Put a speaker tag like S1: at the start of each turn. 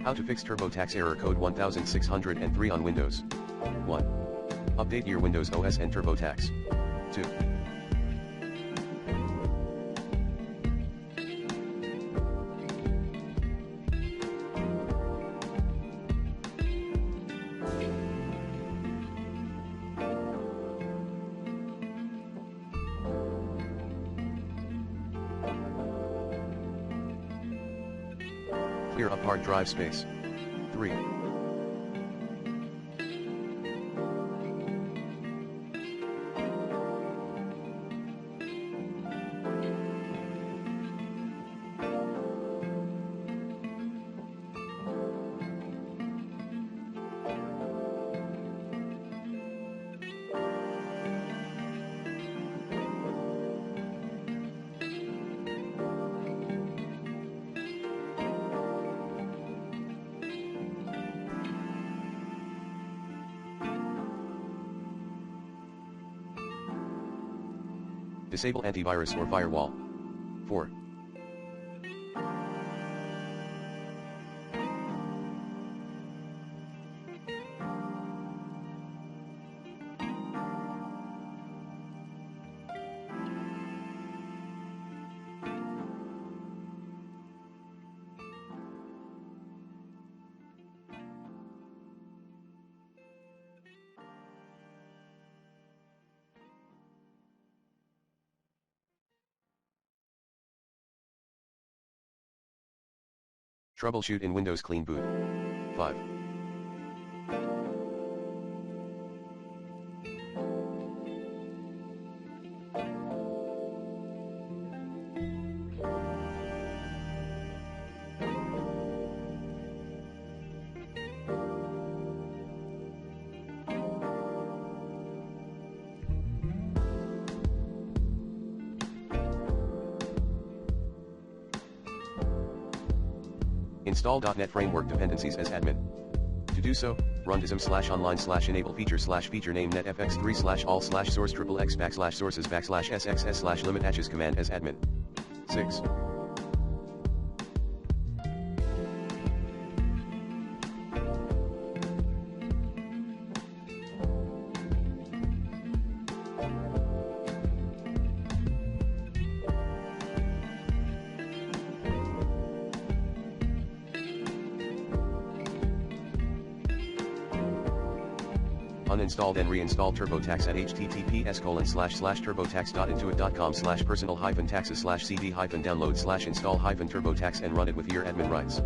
S1: How to fix TurboTax error code 1603 on Windows. 1. Update your Windows OS and TurboTax. 2. Clear up hard drive space. 3. Disable antivirus or firewall. 4. Troubleshoot in Windows Clean Boot. 5. Install .NET Framework dependencies as admin. To do so, run dism/online/enable feature name netfx3/all/source xx/sources/limit hatches command as admin. 6. Uninstall then reinstall TurboTax at https://turbotax.intuit.com/personal-taxes/cd-download/install-turbotax and run it with your admin rights.